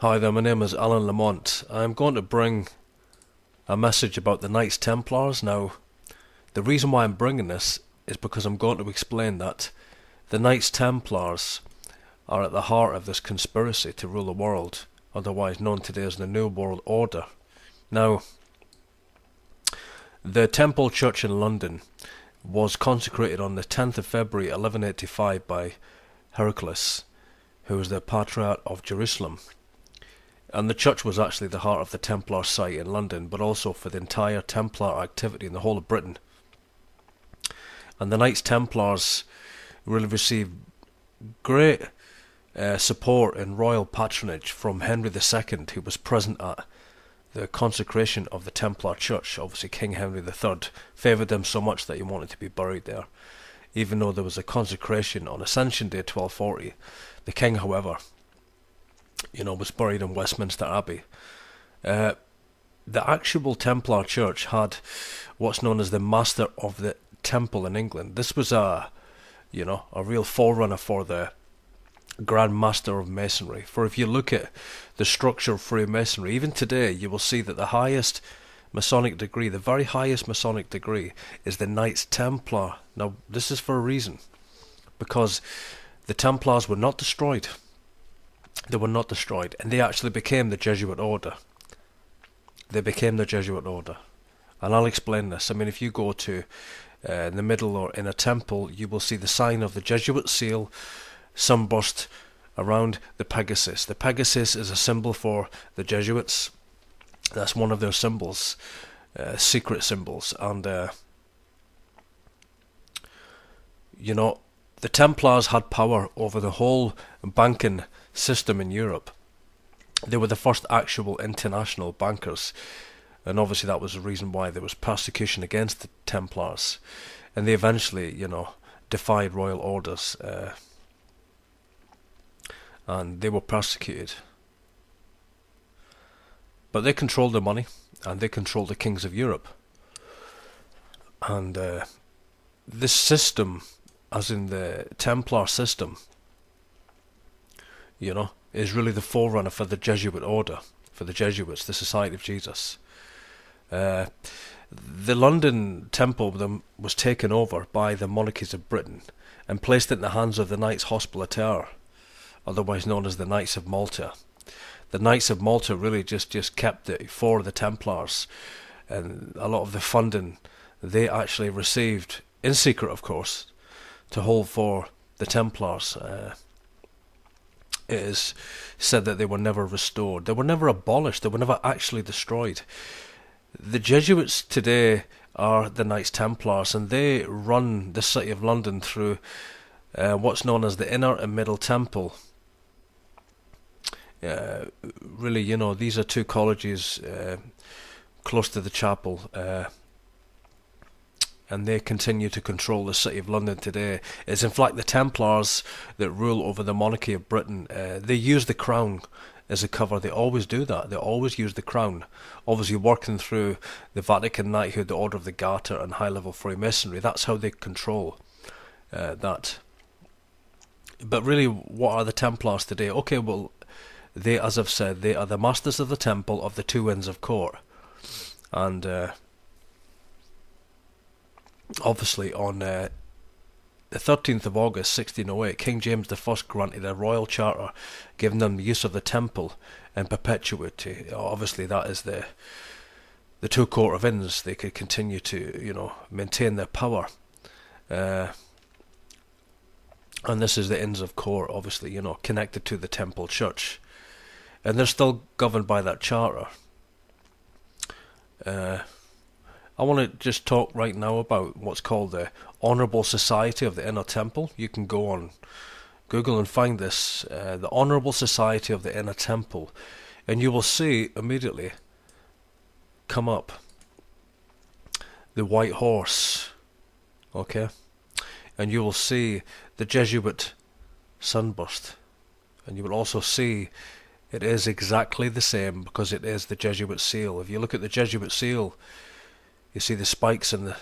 Hi there, my name is Alan Lamont. I'm going to bring a message about the Knights Templars. Now, the reason why I'm bringing this is because I'm going to explain that the Knights Templars are at the heart of this conspiracy to rule the world, otherwise known today as the New World Order. Now, the Temple Church in London was consecrated on the 10th of February 1185 by Heraclius, who was the Patriarch of Jerusalem. And the church was actually the heart of the Templar site in London, but also for the entire Templar activity in the whole of Britain. And the Knights Templars really received great support and royal patronage from Henry II, who was present at the consecration of the Templar Church. Obviously, King Henry III favoured them so much that he wanted to be buried there, even though there was a consecration on Ascension Day 1240. The king, however, was buried in Westminster Abbey. The actual Templar Church had what's known as the Master of the Temple in England. This was a real forerunner for the Grand Master of Masonry. For if you look at the structure of Freemasonry, even today, you will see that the highest Masonic degree, the very highest Masonic degree, is the Knights Templar. Now, this is for a reason, because the Templars were not destroyed. They were not destroyed, and they actually became the Jesuit order. They became the Jesuit order. And I'll explain this. I mean, if you go to in the middle or in a temple, you will see the sign of the Jesuit seal sunburst around the Pegasus. The Pegasus is a symbol for the Jesuits. That's one of their symbols, secret symbols. And, the Templars had power over the whole banking system in Europe. They were the first actual international bankers, and obviously that was the reason why there was persecution against the Templars, and they eventually, defied royal orders, and they were persecuted. But they controlled the money, and they controlled the kings of Europe. And this system, as in the Templar system, is really the forerunner for the Jesuit order, for the Jesuits, the Society of Jesus. The London Temple was taken over by the monarchies of Britain and placed in the hands of the Knights Hospitaller, otherwise known as the Knights of Malta. The Knights of Malta really just kept it for the Templars, and a lot of the funding they actually received, in secret of course, to hold for the Templars. It is said that they were never restored. They were never abolished. They were never actually destroyed. The Jesuits today are the Knights Templars, and they run the city of London through what's known as the Inner and Middle Temple. Really, these are two colleges close to the chapel, and they continue to control the city of London today. It's in fact the Templars that rule over the monarchy of Britain. They use the crown as a cover. They always do that. They always use the crown. Obviously working through the Vatican knighthood, the Order of the Garter, and high-level Freemasonry. That's how they control that. But really, what are the Templars today? Okay, well, they, as I've said, they are the masters of the temple of the two ends of court. And obviously, on the 13th of August 1608, King James I granted a royal charter giving them the use of the temple in perpetuity. Obviously, that is the two court of inns. They could continue to, maintain their power. And this is the Inns of Court, obviously, connected to the Temple Church. And they're still governed by that charter. I want to just talk right now about what's called the Honourable Society of the Inner Temple. You can go on Google and find this, the Honourable Society of the Inner Temple, and you will see immediately come up the white horse, okay? And you will see the Jesuit sunburst, and you will also see it is exactly the same because it is the Jesuit seal. If you look at the Jesuit seal, you see the spikes and the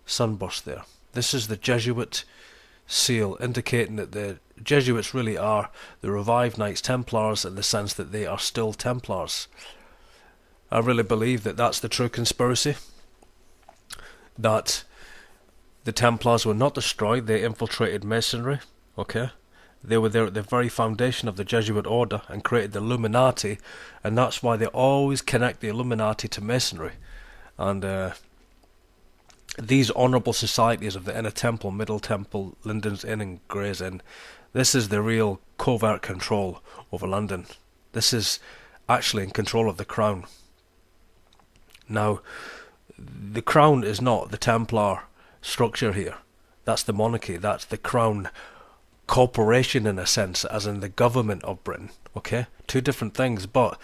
sunburst there. This is the Jesuit seal, indicating that the Jesuits really are the revived Knights Templars in the sense that they are still Templars. I really believe that that's the true conspiracy, that the Templars were not destroyed, they infiltrated Masonry, okay? They were there at the very foundation of the Jesuit order and created the Illuminati, and that's why they always connect the Illuminati to Masonry. And these honourable societies of the Inner Temple, Middle Temple, Linden's Inn and Gray's Inn, this is the real covert control over London. This is actually in control of the Crown. Now, the Crown is not the Templar structure here. That's the monarchy. That's the Crown corporation in a sense, as in the government of Britain. Okay, two different things, but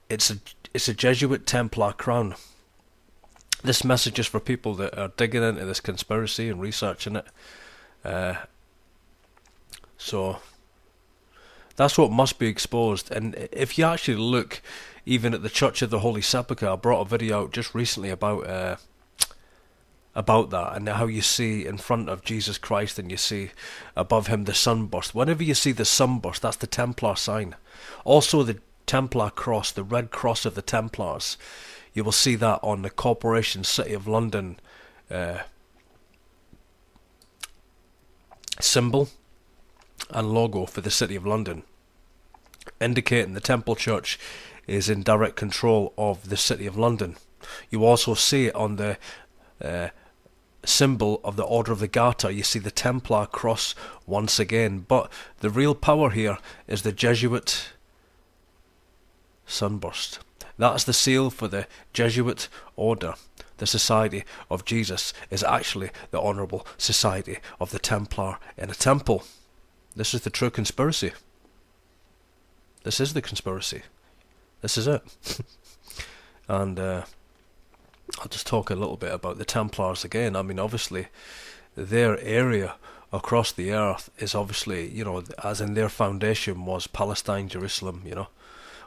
it's a Jesuit Templar Crown. This message is for people that are digging into this conspiracy and researching it. So that's what must be exposed. And if you actually look even at the Church of the Holy Sepulchre, I brought a video out just recently about that, and how you see in front of Jesus Christ and you see above him the sunburst. Whenever you see the sunburst, that's the Templar sign. Also the Templar cross, the red cross of the Templars, you will see that on the Corporation City of London symbol and logo for the City of London, indicating the Temple Church is in direct control of the City of London. You also see it on the symbol of the Order of the Garter. You see the Templar cross once again, but the real power here is the Jesuit sunburst. That's the seal for the Jesuit order. The Society of Jesus is actually the Honourable Society of the Templar in a temple. This is the true conspiracy. This is the conspiracy. This is it. And I'll just talk a little bit about the Templars again. I mean, obviously, their area across the earth is obviously, as in their foundation was Palestine, Jerusalem,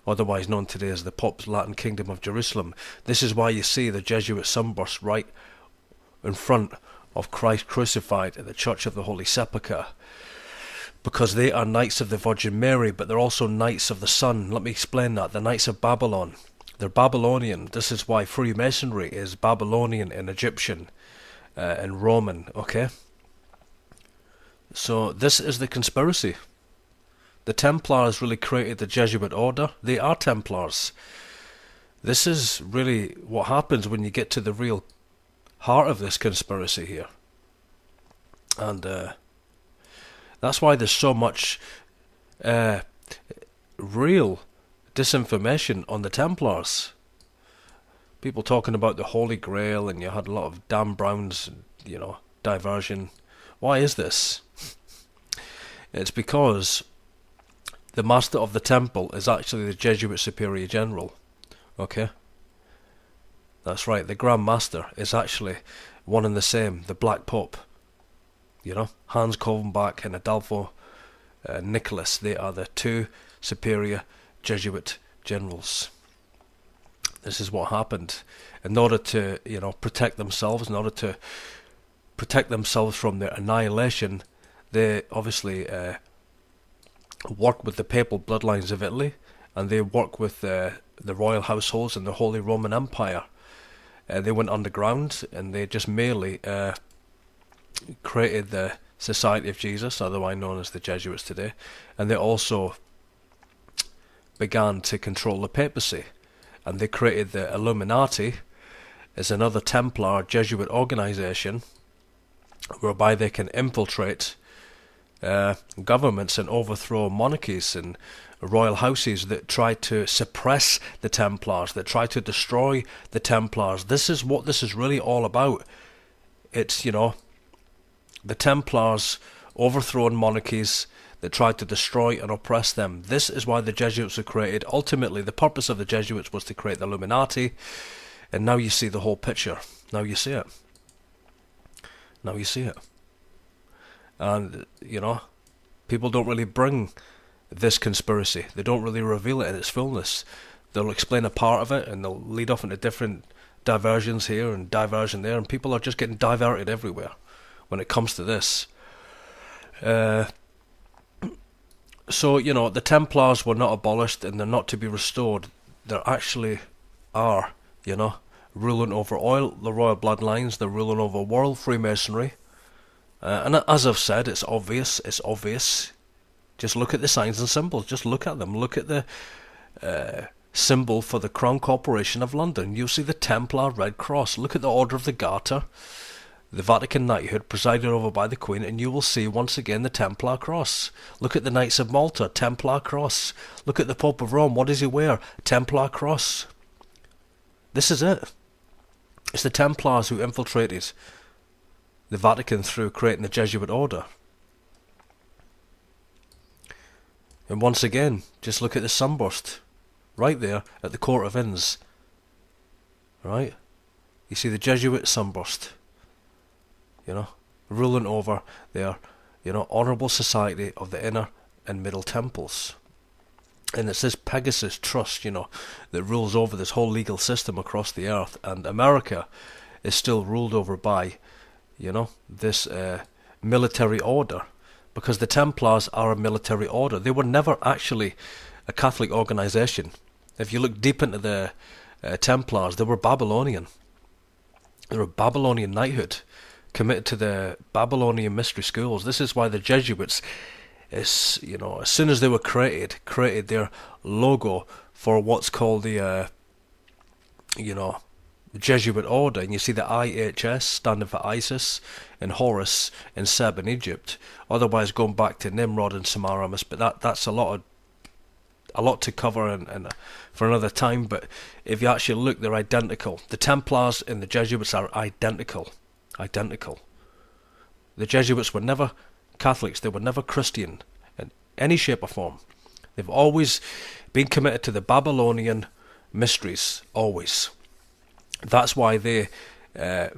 otherwise known today as the Pope's Latin Kingdom of Jerusalem. This is why you see the Jesuit sunburst right in front of Christ crucified at the Church of the Holy Sepulchre, because they are Knights of the Virgin Mary, but they're also Knights of the Sun. Let me explain that. The Knights of Babylon. They're Babylonian. This is why Freemasonry is Babylonian and Egyptian and Roman, okay? So this is the conspiracy. The Templars really created the Jesuit order. They are Templars. This is really what happens when you get to the real heart of this conspiracy here. And that's why there's so much real disinformation on the Templars. People talking about the Holy Grail, and you had a lot of Dan Brown's, diversion. Why is this? It's because the Master of the Temple is actually the Jesuit Superior General. Okay? That's right, the Grand Master is actually one and the same, the Black Pope. Hans Kolvenbach and Adolfo Nicholas, they are the two superior Jesuit generals. This is what happened. In order to, protect themselves, in order to protect themselves from their annihilation, they obviously work with the papal bloodlines of Italy, and they work with the royal households in the Holy Roman Empire. They went underground, and they just merely created the Society of Jesus, otherwise known as the Jesuits today, and they also began to control the papacy, and they created the Illuminati as another Templar Jesuit organization whereby they can infiltrate governments and overthrow monarchies and royal houses that try to suppress the Templars, that try to destroy the Templars. This is what this is really all about. It's, the Templars overthrowing monarchies that tried to destroy and oppress them. This is why the Jesuits were created. Ultimately, the purpose of the Jesuits was to create the Illuminati, and now you see the whole picture. Now you see it. Now you see it. And, people don't really bring this conspiracy. They don't really reveal it in its fullness. They'll explain a part of it, and they'll lead off into different diversions here and diversion there, and people are just getting diverted everywhere when it comes to this. So, you know, the Templars were not abolished and they're not to be restored. They actually are, you know, ruling over all the royal bloodlines. They're ruling over world Freemasonry. And as I've said, it's obvious. It's obvious. Just look at the signs and symbols. Just look at them. Look at the symbol for the Crown Corporation of London. You'll see the Templar Red Cross. Look at the Order of the Garter, the Vatican knighthood presided over by the Queen, and you will see once again the Templar cross. Look at the Knights of Malta, Templar cross. Look at the Pope of Rome, what does he wear? Templar cross. This is it. It's the Templars who infiltrated the Vatican through creating the Jesuit order. And once again, just look at the sunburst right there at the Court of Inns. Right? You see the Jesuit sunburst. You know, ruling over their, you know, honourable society of the inner and middle temples. And it's this Pegasus trust, you know, that rules over this whole legal system across the earth. And America is still ruled over by, you know, this military order. Because the Templars are a military order. They were never actually a Catholic organisation. If you look deep into the Templars, they were Babylonian. They were Babylonian knighthood, committed to the Babylonian mystery schools. This is why the Jesuits, is, you know, as soon as they were created their logo for what's called the, you know, Jesuit order. And you see the IHS standing for Isis and Horus and Seb in Egypt. Otherwise, going back to Nimrod and Semiramis. But that's a lot to cover and for another time. But if you actually look, they're identical. The Templars and the Jesuits are identical. Identical. The Jesuits were never Catholics. They were never Christian in any shape or form. They've always been committed to the Babylonian mysteries. Always. That's why they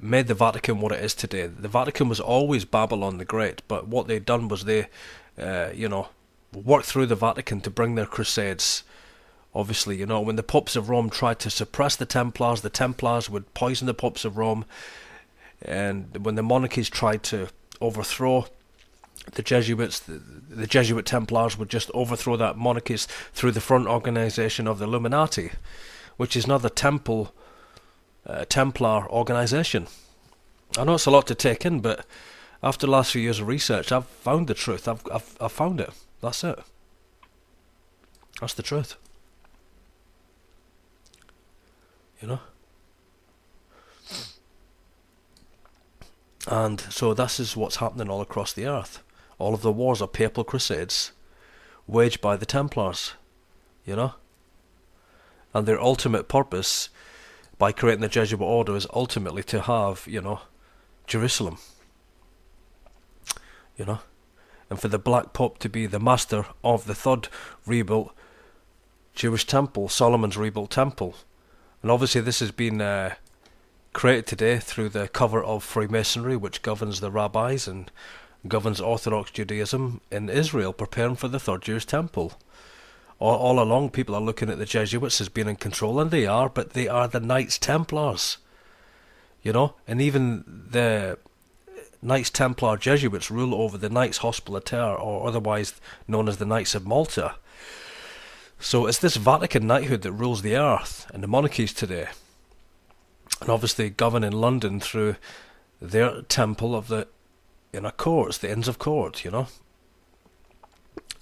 made the Vatican what it is today. The Vatican was always Babylon the Great, but what they'd done was they, you know, worked through the Vatican to bring their crusades. Obviously, you know, when the popes of Rome tried to suppress the Templars would poison the popes of Rome. And when the monarchies tried to overthrow the Jesuits, the Jesuit Templars would just overthrow that monarchies through the front organisation of the Illuminati, which is another Templar organisation. I know it's a lot to take in, but after the last few years of research, I've found the truth. I've found it. That's it. That's the truth. You know? And so this is what's happening all across the earth. All of the wars are papal crusades waged by the Templars, you know? And their ultimate purpose by creating the Jesuit order is ultimately to have, you know, Jerusalem, you know? And for the Black Pope to be the master of the third rebuilt Jewish temple, Solomon's rebuilt temple. And obviously this has been created today through the cover of Freemasonry, which governs the rabbis and governs Orthodox Judaism in Israel, preparing for the third Jewish temple. All along, people are looking at the Jesuits as being in control, and they are, but they are the Knights Templars, you know, and even the Knights Templar Jesuits rule over the Knights Hospitaller, or otherwise known as the Knights of Malta. So it's this Vatican knighthood that rules the earth and the monarchies today. And obviously govern in London through their temple of the inner courts, the Inns of Court, you know.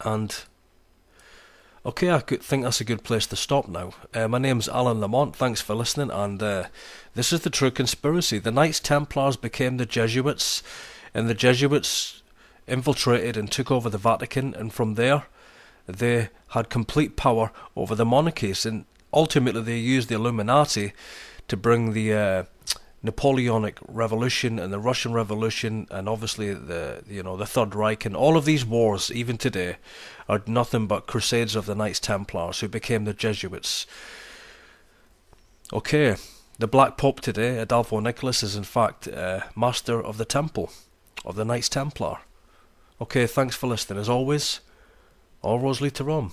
And okay, I think that's a good place to stop now. My name's Alan Lamont, thanks for listening, and this is the true conspiracy. The Knights Templars became the Jesuits, and the Jesuits infiltrated and took over the Vatican, and from there they had complete power over the monarchies, and ultimately they used the Illuminati to bring the Napoleonic Revolution and the Russian Revolution, and obviously the Third Reich, and all of these wars even today are nothing but crusades of the Knights Templars who became the Jesuits. Okay, the Black Pope today, Adolfo Nicholas, is in fact master of the temple of the Knights Templar. Okay, thanks for listening. As always, all roads lead to Rome.